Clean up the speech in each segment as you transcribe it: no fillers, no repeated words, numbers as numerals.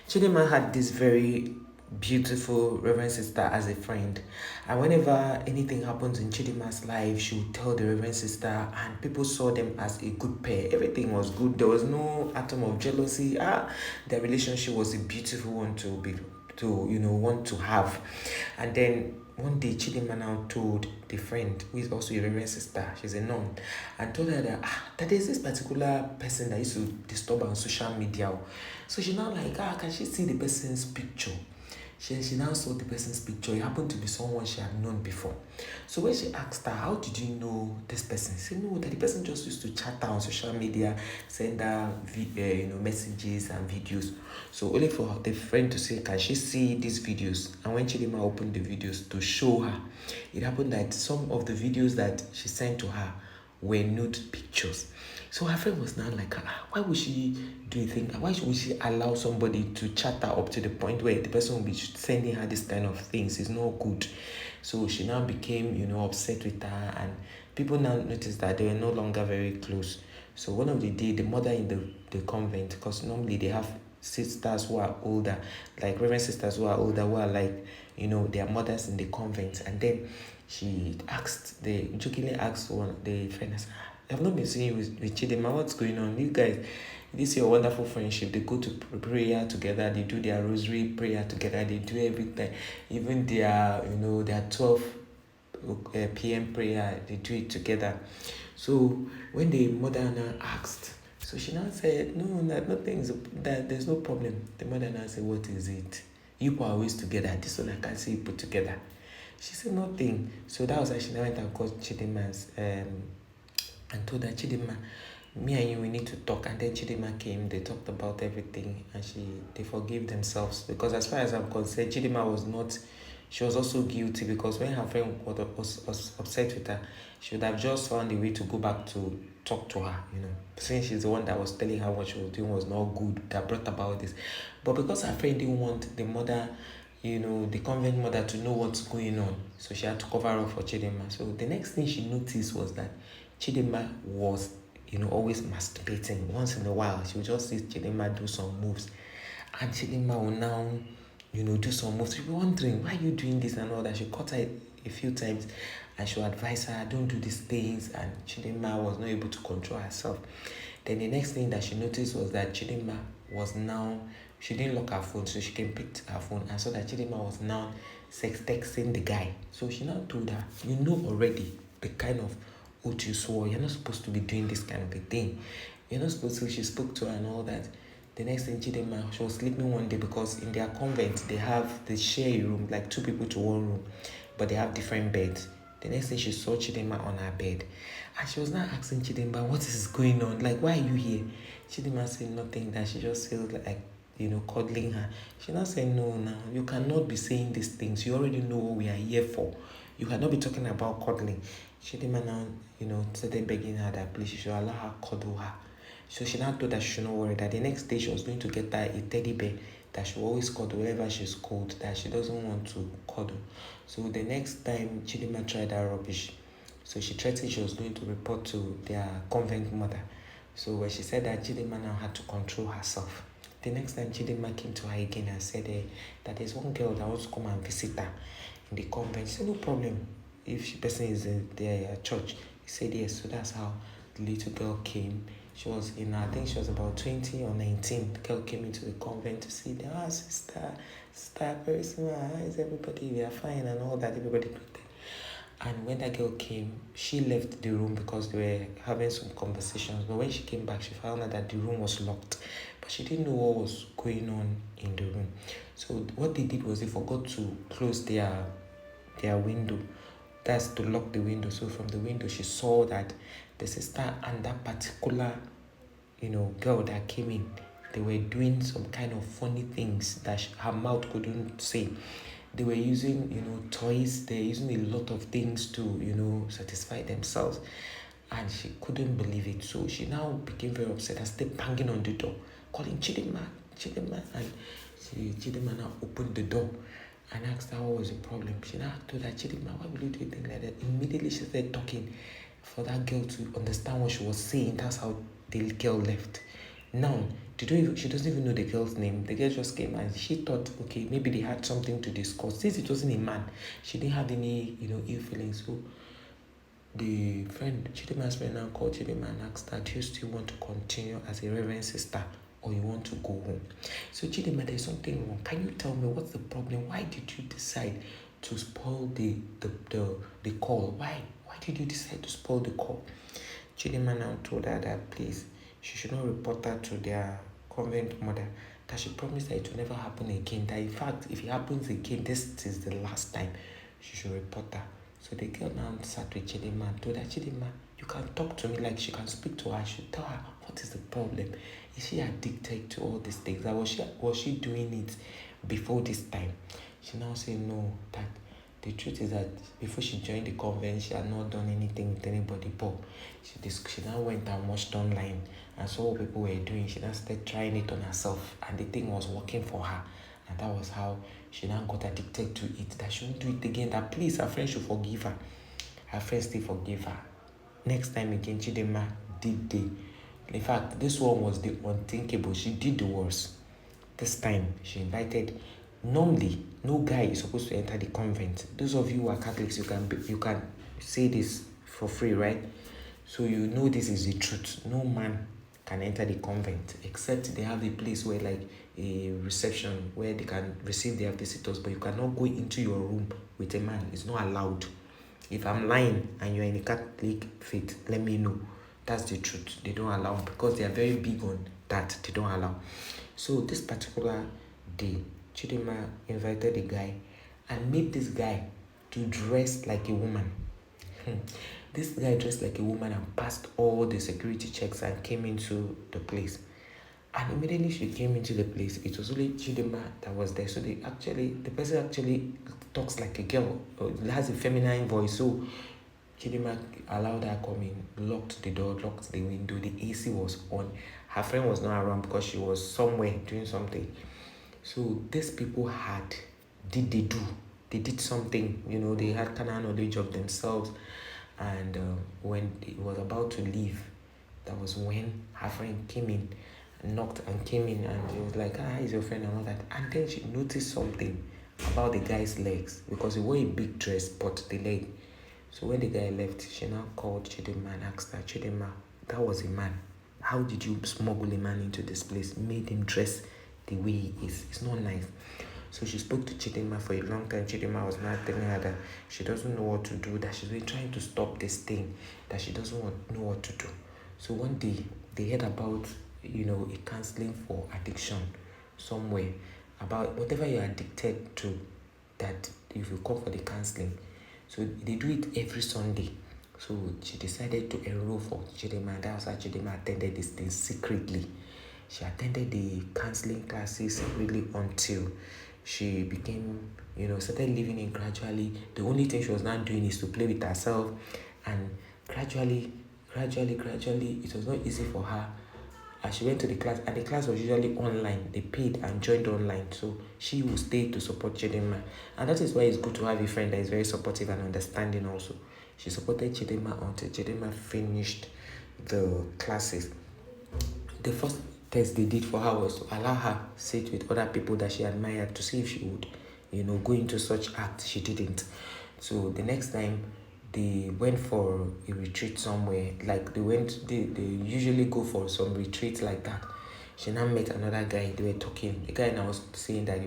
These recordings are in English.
Chidinma had this very beautiful Reverend sister as a friend. And whenever anything happens in Chidinma's life, she would tell the Reverend sister, and people saw them as a good pair. Everything was good. There was no atom of jealousy. Their relationship was a beautiful one to want to have. And then one day Chidinma now told the friend, who is also a Reverend sister, she's a nun, and told her that there's this particular person that used to disturb her on social media. So she now like, can she see the person's picture? She now saw the person's picture. It happened to be someone she had known before. So when she asked her, how did you know this person? She said, no, that the person just used to chat her on social media, send her messages and videos. So only for the friend to say, can she see these videos? And when Chidinma opened the videos to show her, it happened that some of the videos that she sent to her were nude pictures. So her friend was now like, why would she do a thing? Why would she allow somebody to chat her up to the point where the person will be sending her this kind of things? It's not good. So she now became, upset with her, and people now noticed that they were no longer very close. So one of the day, the mother in the convent, because normally they have sisters who are older, like Reverend sisters who are older, who are like, their mothers in the convent. And then she jokingly asked the friend, I've not been seeing you with Chidinma. What's going on? You guys, this is your wonderful friendship. They go to prayer together. They do their rosary prayer together. They do everything. Even their 12 p.m. prayer, they do it together. So when the mother now asked, so she now said, no, that there's no problem. The mother now said, what is it? You are always together. This one I can see you put together. She said nothing. So that was actually, I went and called Chidinma's and told her, Chidinma, me and you, we need to talk. And then Chidinma came, they talked about everything, and they forgave themselves. Because as far as I'm concerned, she was also guilty, because when her friend was upset with her, she would have just found a way to go back to talk to her, since she's the one that was telling her what she was doing was not good, that brought about this. But because her friend didn't want the mother, the convent mother, to know what's going on, so she had to cover up for Chidinma. So the next thing she noticed was that Chidinma was, always masturbating. Once in a while, she would just see Chidinma do some moves. And Chidinma will now, do some moves. She'll be wondering, why are you doing this and all that? She caught her a few times, and she'll advise her, don't do these things. And Chidinma was not able to control herself. Then the next thing that she noticed was that Chidinma was now, she didn't lock her phone, so she came pick her phone and saw that Chidinma was now texting the guy. So she now told her, you know already the kind of oath you swore. You're not supposed to be doing this kind of a thing. You're not supposed to. She spoke to her and all that. The next thing, Chidinma, she was sleeping one day, because in their convent they share a room, like 2 people to 1 room, but they have different beds. The next thing, she saw Chidinma on her bed, and she was now asking Chidinma, what is going on? Like, why are you here? Chidinma said nothing, that she just feels like, cuddling her. She now said, no, you cannot be saying these things. You already know what we are here for. You cannot be talking about cuddling. Chidinma now, started begging her that please she should allow her cuddle her. So she now told her she should not worry, that the next day she was going to get her a teddy bear that she will always cuddle whenever she's cold, that she doesn't want to cuddle. So the next time Chidinma tried that rubbish, so she threatened she was going to report to their convent mother. So when she said that, Chidinma now had to control herself. The next time Chidinma came to her again and said that there's one girl that wants to come and visit her in the convent. She said, no problem. If the person is in their church, he said yes. So that's how the little girl came. She was I think she was about 20 or 19. The girl came into the convent to see them. Sister, very small. How is everybody? We are fine and all that. Everybody greeted. And when that girl came, she left the room because they were having some conversations. But when she came back, she found out that the room was locked. But she didn't know what was going on in the room. So what they did was they forgot to close their window. That's to lock the window. So from the window, she saw that the sister and that particular, girl that came in, they were doing some kind of funny things that her mouth couldn't say. They were using, toys. They're using a lot of things to, satisfy themselves. And she couldn't believe it. So she now became very upset and started banging on the door, calling Chidinma. And Chidinma now opened the door and asked her what was the problem. She now told her, Chidinma, why will you do a thing like that? Immediately she started talking for that girl to understand what she was saying. That's how the girl left. Now, She doesn't even know the girl's name. The girl just came and she thought, okay, maybe they had something to discuss. Since it wasn't a man, she didn't have any, ill feelings. So the friend, Chidima's friend now called Chidima and asked her, do you still want to continue as a reverend sister or you want to go home? So Chidima, there's something wrong. Can you tell me what's the problem? Why did you decide to spoil the call? Why did you decide to spoil the call? Chidima now told her that please, she should not report that to their convent mother, that she promised that it will never happen again, that in fact if it happens again, this is the last time she should report her. So the girl now sat with Chidima and told her, Chidima, you can talk to me, like she can speak to her. I should tell her what is the problem. Is she addicted to all these things? That was she doing it before this time? She now said no, that the truth is that before she joined the convent, she had not done anything with anybody, but she now went and watched online and saw what people were doing. She now started trying it on herself and the thing was working for her. And that was how she now got addicted to it, that she won't do it again, that please, her friends should forgive her. Her friends still forgive her. Next time again, Chidima did in fact, this one was the unthinkable. She did the worst. This time, she invited, normally, no guy is supposed to enter the convent. Those of you who are Catholics, you can say this for free, right? So you know this is the truth. No man can enter the convent except they have a place where like a reception where they can receive their visitors, but you cannot go into your room with a man. It's not allowed. If I'm lying and you're in a Catholic faith, let me know. That's the truth. They don't allow, because they are very big on that. They don't allow. So this particular day, Chidima invited a guy and made this guy to dress like a woman. This guy dressed like a woman and passed all the security checks and came into the place. And immediately she came into the place, it was only Chidima that was there. So the person actually talks like a girl, or has a feminine voice. So Chidima allowed her come in, locked the door, locked the window, the AC was on. Her friend was not around because she was somewhere doing something. So these people they did something, they had kind of knowledge of themselves. And when it was about to leave, that was when her friend came in, knocked and came in, and she was like, is your friend and all that. And then she noticed something about the guy's legs, because he wore a big dress, but the leg. So when the guy left, she now called Chidima and asked her, Chidima, that was a man. How did you smuggle a man into this place? Made him dress the way he is. It's not nice. So she spoke to Chidima for a long time. Chidima was now telling her that she doesn't know what to do, that she's been trying to stop this thing, that she doesn't know what to do. So one day, they heard about, a counseling for addiction somewhere, about whatever you're addicted to, that if you come for the counseling. So they do it every Sunday. So she decided to enroll for Chidima. That's how Chidima attended this thing secretly. She attended the counseling classes secretly until she became, started living it gradually. The only thing she was not doing is to play with herself. And gradually, it was not easy for her. As she went to the class, and the class was usually online. They paid and joined online. So she would stay to support Chidima. And that is why it's good to have a friend that is very supportive and understanding also. She supported Chidima until Chidima finished the classes. The first test they did for her was to allow her sit with other people that she admired to see if she would, go into such acts. She didn't. So the next time they went for a retreat somewhere, like they usually go for some retreats like that. She now met another guy. They were talking. The guy now was saying that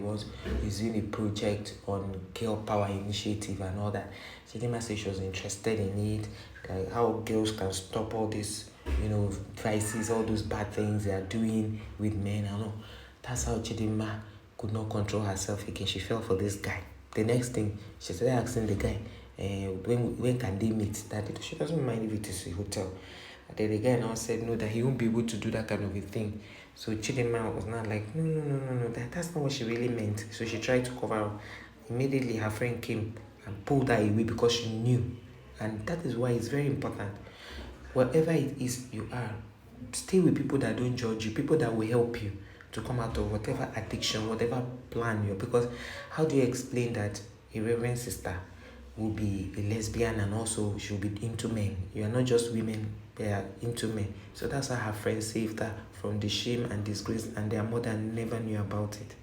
he's doing a project on girl power initiative and all that. She didn't say she was interested in it, like how girls can stop all this, vices, all those bad things they are doing with men. I know. That's how Chidima could not control herself again. She fell for this guy. The next thing, she started asking the guy, when can they meet? That she doesn't mind if it is a hotel. And then the guy now said no, that he won't be able to do that kind of a thing. So Chidima was not like, no, that's not what she really meant. So she tried to cover up. Immediately her friend came and pulled her away because she knew. And that is why it's very important. Whatever it is you are, stay with people that don't judge you, people that will help you to come out of whatever addiction, whatever plan you're. Because how do you explain that a reverend sister will be a lesbian and also she'll be into men. You are not just women, they are into men. So that's how her friends saved her from the shame and disgrace, and their mother never knew about it.